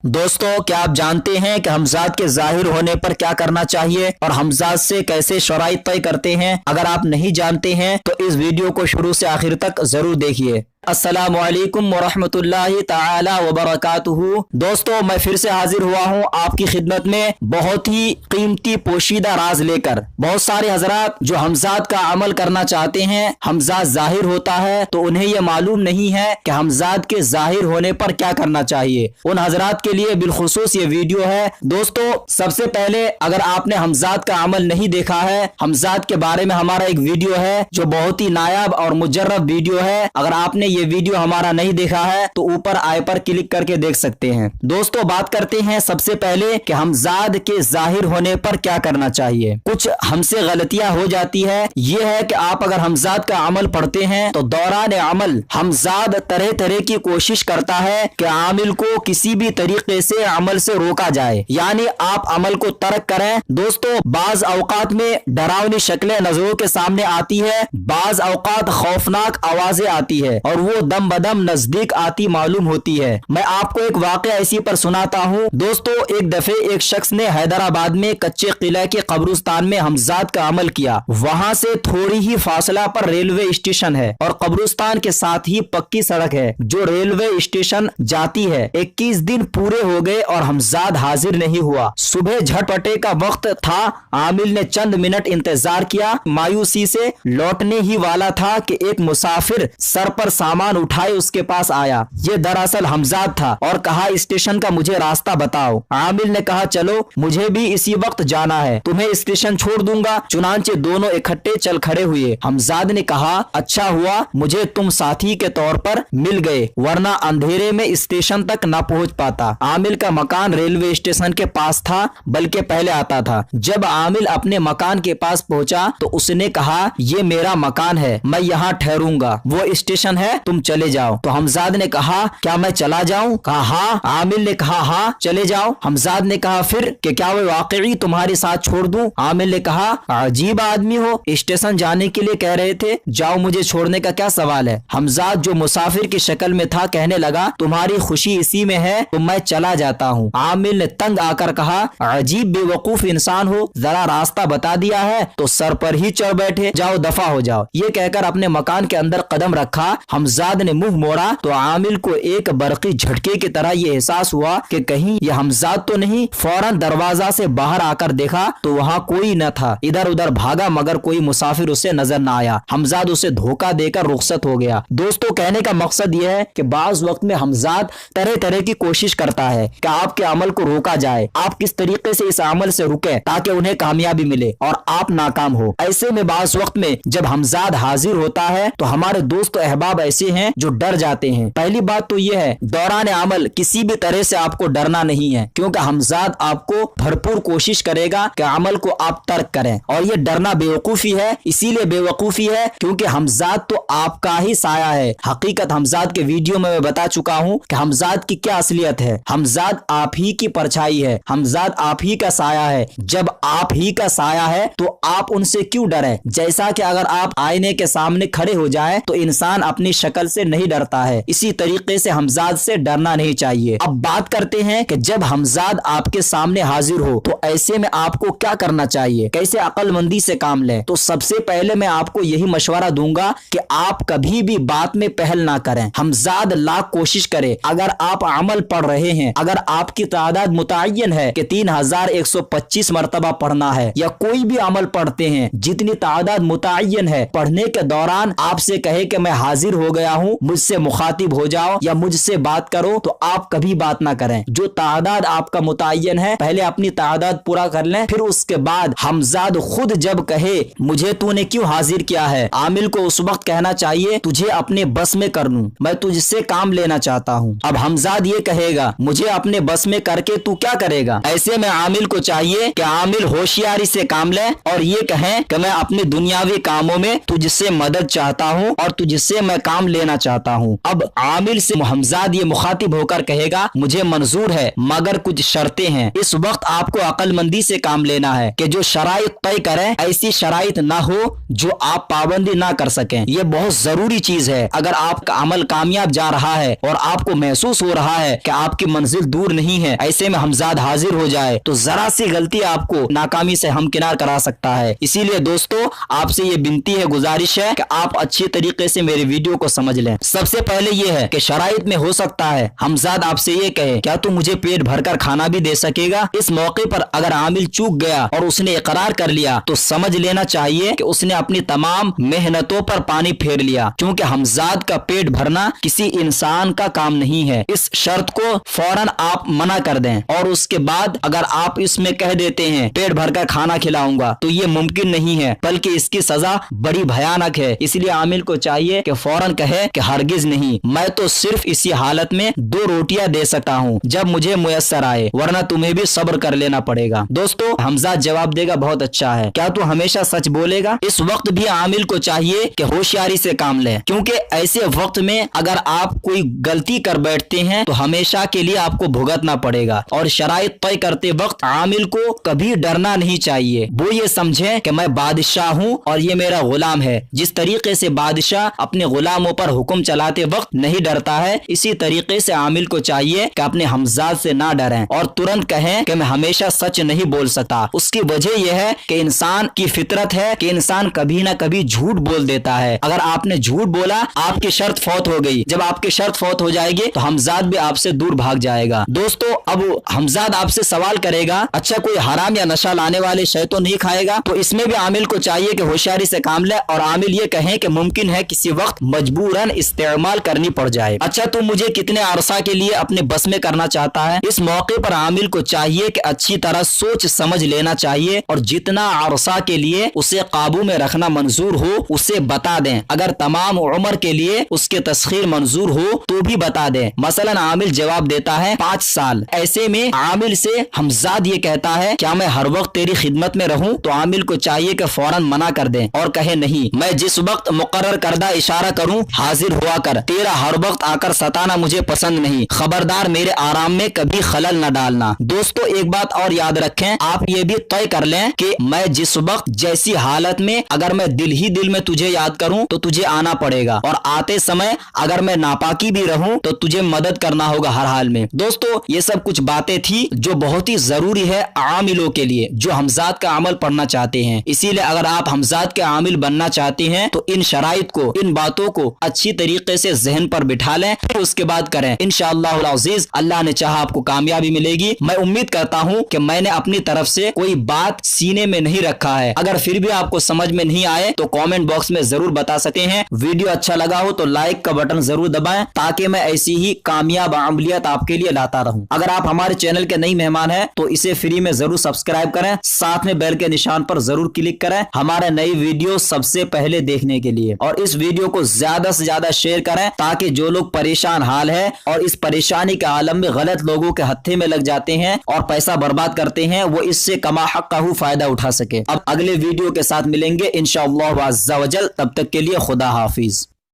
दोस्तों, क्या आप जानते हैं कि हमजाद के जाहिर होने पर क्या करना चाहिए और हमजाद से कैसे शराइत तय करते हैं? अगर आप नहीं जानते हैं तो इस वीडियो को शुरू से आखिर तक जरूर देखिए। अस्सलामु अलैकुम वरहमतुल्लाहि ताला वबरकातुहू। दोस्तों, मैं फिर से हाजिर हुआ हूँ आपकी खिदमत में बहुत ही कीमती पोशीदा राज लेकर। बहुत सारे हजरात जो हमजाद का अमल करना चाहते हैं, हमजाद जाहिर होता है तो उन्हें यह मालूम नहीं है कि हमजाद के जाहिर होने पर क्या करना चाहिए। उन हजरात के लिए बिलखुसूस ये वीडियो है। दोस्तों, सबसे पहले अगर आपने हमजाद का अमल नहीं देखा है, हमजाद के बारे में हमारा एक वीडियो है जो बहुत ही नायाब और मुजर्रब वीडियो है। अगर आपने ये वीडियो हमारा नहीं देखा है तो ऊपर आई पर क्लिक करके देख सकते हैं। दोस्तों, बात करते हैं सबसे पहले कि हमजाद के जाहिर होने पर क्या करना चाहिए। कुछ हमसे गलतियां हो जाती है। ये है कि आप अगर हमजाद का अमल पढ़ते हैं तो दौरान अमल हमजाद तरह तरह की कोशिश करता है कि आमिल को किसी भी तरीके से अमल से रोका जाए, यानी आप अमल को तर्क करें। दोस्तों, बाज औकात में डरावनी शक्लें नजरों के सामने आती है, बाज औकात खौफनाक आवाजें आती है और वो दम बदम नजदीक आती मालूम होती है। मैं आपको एक वाकया इसी पर सुनाता हूँ। दोस्तों, एक दफे एक शख्स ने हैदराबाद में कच्चे किले के कब्रिस्तान में हमजाद का अमल किया। वहाँ से थोड़ी ही फासला पर रेलवे स्टेशन है और कब्रिस्तान के साथ ही पक्की सड़क है जो रेलवे स्टेशन जाती है। 21 दिन पूरे हो गए और हमजाद हाजिर नहीं हुआ। सुबह झटपटे का वक्त था। आमिल ने चंद मिनट इंतजार किया। मायूसी से लौटने ही वाला था कि एक मुसाफिर सर पर सामान उठाए उसके पास आया। ये दरअसल हमजाद था और कहा, स्टेशन का मुझे रास्ता बताओ। आमिल ने कहा, चलो मुझे भी इसी वक्त जाना है, तुम्हें स्टेशन छोड़ दूंगा। चुनांचे दोनों इकट्ठे चल खड़े हुए। हमजाद ने कहा, अच्छा हुआ मुझे तुम साथी के तौर पर मिल गए, वरना अंधेरे में स्टेशन तक न पहुंच पाता। आमिल का मकान रेलवे स्टेशन के पास था, बल्कि पहले आता था। जब आमिल अपने मकान के पास पहुंचा तो उसने कहा, ये मेरा मकान है, मैं यहाँ ठहरूंगा, वो स्टेशन है, तुम चले जाओ। तो हमजाद ने कहा, क्या मैं चला जाऊं? कहा हाँ। आमिल ने कहा, हाँ चले जाओ। हमजाद ने कहा फिर कि क्या वो वाकई तुम्हारे साथ छोड़ दूं? आमिल ने कहा, अजीब आदमी हो, स्टेशन जाने के लिए कह रहे थे, जाओ, मुझे छोड़ने का क्या सवाल है। हमजाद जो मुसाफिर की शक्ल में था कहने लगा, तुम्हारी खुशी इसी में है तो मैं चला जाता हूँ। आमिल ने तंग आकर कहा, अजीब बेवकूफ इंसान हो, जरा रास्ता बता दिया है तो सर पर ही चढ़ बैठे, जाओ दफा हो जाओ। ये कहकर अपने मकान के अंदर कदम रखा। हमजाद ने मुंह मोड़ा तो आमिल को एक बरकी झटके की तरह ये एहसास हुआ कि कहीं ये हमजाद तो नहीं। फौरन दरवाजा से बाहर आकर देखा तो वहाँ कोई न था। इधर उधर भागा मगर कोई मुसाफिर उसे नजर न आया। हमजाद उसे धोखा देकर रुखसत हो गया। दोस्तों, कहने का मकसद यह है कि बाज वक्त में हमजाद तरह तरह की कोशिश करता है कि आपके अमल को रोका जाए, आप किस तरीके से इस अमल से रुके ताकि उन्हें कामयाबी मिले और आप नाकाम हो। ऐसे में बाज वक्त में जब हमजाद हाजिर होता है तो हमारे दोस्त अहबाब ऐसे हैं जो डर जाते हैं। पहली बात तो यह है, दौरान अमल किसी भी तरह से आपको डरना नहीं है, क्योंकि हमजाद आपको भरपूर कोशिश करेगा कि अमल को आप तर्क करें। और ये डरना बेवकूफी है, इसीलिए बेवकूफी है क्योंकि हमजाद तो आपका ही साया है। हकीकत हमजाद के वीडियो में मैं बता चुका हूँ कि हमजाद की क्या असलियत है। हमजाद आप ही की परछाई है, हमजाद आप ही का साया है। जब आप ही का साया है तो आप उनसे क्यों डरें? जैसा कि अगर आप आईने के सामने खड़े हो जाएं तो इंसान अपनी शक्ल से नहीं डरता है, इसी तरीके से हमजाद से डरना नहीं चाहिए। अब बात करते हैं कि जब हमजाद आपके सामने हाजिर हो तो ऐसे में आपको क्या करना चाहिए, कैसे अक्लमंदी से काम लें। तो सबसे पहले मैं आपको यही मशवरा दूंगा कि आप कभी भी बात में पहल ना करें। हमजाद लाख कोशिश करे, अगर आप अमल पढ़ रहे हैं, अगर आपकी तादाद मुतय्यन है कि 3125 मरतबा पढ़ना है, या कोई भी अमल पढ़ते हैं, जितनी तादाद मुतय्यन है, पढ़ने के दौरान आपसे कहे कि मैं हाजिर हो गया हूँ, मुझसे मुखातिब हो जाओ या मुझसे बात करो, तो आप कभी बात ना करें। जो तादाद आपका मुतय्यन है, पहले अपनी तादाद पूरा कर लें, फिर उसके बाद हमजाद खुद जब कहे मुझे तूने क्यों हाजिर किया है, आमिल को उस वक्त कहना चाहिए, तुझे अपने बस में कर लूं, मैं तुझसे काम लेना चाहता हूँ। अब हमजाद ये कहेगा, मुझे अपने बस में करके तू क्या करेगा? ऐसे में आमिल को चाहिए कि आमिल होशियारी से काम ले और ये कहें कि मैं अपने दुनियावी कामों में तुझसे मदद चाहता हूँ और तुझसे मैं काम काम लेना चाहता हूँ। अब आमिल से हमजाद ये मुखातिब होकर कहेगा मुझे मंजूर है मगर कुछ शर्तें हैं। इस वक्त आपको अक्लमंदी से काम लेना है कि जो शराइत तय करें ऐसी शराइत ना हो जो आप पाबंदी ना कर सकें। ये बहुत जरूरी चीज है। अगर आपका अमल कामयाब जा रहा है और आपको महसूस हो रहा है कि आपकी मंजिल दूर नहीं है, ऐसे में हमजाद हाजिर हो जाए तो जरा सी गलती आपको नाकामी से हमकिनार करा सकता है। इसीलिए दोस्तों आपसे ये विनती है, गुजारिश है कि आप अच्छी तरीके से मेरे वीडियो को समझ लें। सबसे पहले ये है कि शराइत में हो सकता है हमजाद आपसे ये कहे क्या तू मुझे पेट भरकर खाना भी दे सकेगा। इस मौके पर अगर आमिल चूक गया और उसने इकरार कर लिया तो समझ लेना चाहिए कि उसने अपनी तमाम मेहनतों पर पानी फेर लिया, क्योंकि हमजाद का पेट भरना किसी इंसान का काम नहीं है। इस शर्त को फौरन आप मना कर दें और उसके बाद अगर आप इसमें कह देते हैं पेट भरकर खाना खिलाऊंगा तो ये मुमकिन नहीं है, बल्कि इसकी सजा बड़ी भयानक है। इसलिए आमिल को चाहिए कि फौरन कहे कि हरगिज नहीं, मैं तो सिर्फ इसी हालत में 2 रोटियां दे सकता हूँ जब मुझे मुयस्सर आए, वरना तुम्हें भी सब्र कर लेना पड़ेगा। दोस्तों हमजाद जवाब देगा बहुत अच्छा है, क्या तू हमेशा सच बोलेगा। इस वक्त भी आमिल को चाहिए कि होशियारी से काम ले, क्योंकि ऐसे वक्त में अगर आप कोई गलती कर बैठते हैं तो हमेशा के लिए आपको भुगतना पड़ेगा। और शराइत तय करते वक्त आमिल को कभी डरना नहीं चाहिए। वो ये समझे कि मैं बादशाह हूँ और ये मेरा गुलाम है। जिस तरीके से बादशाह अपने गुलामों पर हुक्म चलाते वक्त नहीं डरता है, इसी तरीके से आमिल को चाहिए कि अपने हमजाद से ना डरें और तुरंत कहें कि मैं हमेशा सच नहीं बोल सकता। उसकी वजह यह है कि इंसान की फितरत है कि इंसान कभी ना कभी झूठ बोल देता है। अगर आपने झूठ बोला आपकी शर्त फौत हो गई, जब आपकी शर्त फौत हो जाएगी तो हमजाद भी आपसे दूर भाग जाएगा। दोस्तों अब हमजाद आपसे सवाल करेगा अच्छा कोई हराम या नशा लाने वाले शय तो नहीं खाएगा, तो इसमें भी आमिल को चाहिए कि होशियारी से काम ले और आमिल ये कहें कि मुमकिन है किसी वक्त मजबूरन इस्तेमाल करनी पड़ जाए। अच्छा तो मुझे कितने अरसा के लिए अपने बस में करना चाहता है। इस मौके पर आमिल को चाहिए कि अच्छी तरह सोच समझ लेना चाहिए और जितना अरसा के लिए उसे काबू में रखना मंजूर हो उसे बता दें। अगर तमाम उम्र के लिए उसके तस्खीर मंजूर हो तो भी बता दें। मसलन आमिल जवाब देता है 5 साल। ऐसे में आमिल से हमजाद ये कहता है क्या मैं हर वक्त तेरी खिदमत में रहूं, तो आमिल को चाहिए कि फौरन मना कर दें और कहे नहीं, मैं जिस वक्त मुकर्रर करदा इशारा करूं हाजिर हुआ कर, तेरा हर वक्त आकर सताना मुझे पसंद नहीं, खबरदार मेरे आराम में कभी खलल न डालना। दोस्तों एक बात और याद रखें, आप ये भी तय कर लें कि मैं जिस वक्त जैसी हालत में अगर मैं दिल ही दिल में तुझे याद करूं तो तुझे आना पड़ेगा और आते समय अगर मैं नापाकी भी रहूं तो तुझे मदद करना होगा हर हाल में। दोस्तों ये सब कुछ बातें थी जो बहुत ही जरूरी है आमिलों के लिए जो हमजाद का अमल पढ़ना चाहते हैं। इसीलिए अगर आप हमजाद के आमिल बनना चाहते हैं तो इन शराइत को, इन बातों को अच्छी तरीके से जहन पर बिठा लें, फिर उसके बाद करें। इंशाअल्लाह अज़ीज अल्लाह ने चाहा आपको कामयाबी मिलेगी। मैं उम्मीद करता हूं कि मैंने अपनी तरफ से कोई बात सीने में नहीं रखा है। अगर फिर भी आपको समझ में नहीं आए तो कमेंट बॉक्स में जरूर बता सकते हैं। वीडियो अच्छा लगा हो तो लाइक का बटन जरूर दबाएं ताकि मैं ऐसी ही कामयाब अमलियत आपके लिए लाता रहूं। अगर आप हमारे चैनल के नए मेहमान हैं तो इसे फ्री में जरूर सब्सक्राइब करें, साथ में बेल के निशान पर जरूर क्लिक करें हमारे नई वीडियो सबसे पहले देखने के लिए। और इस वीडियो को ज्यादा से ज्यादा शेयर करें ताकि जो लोग परेशान हाल है और इस परेशानी के आलम में गलत लोगों के हत्थे में लग जाते हैं और पैसा बर्बाद करते हैं वो इससे कमा हक़्क़हू फायदा उठा सके। अब अगले वीडियो के साथ मिलेंगे इंशाअल्लाह अज़्ज़ा वजल, तब तक के लिए खुदा हाफिज।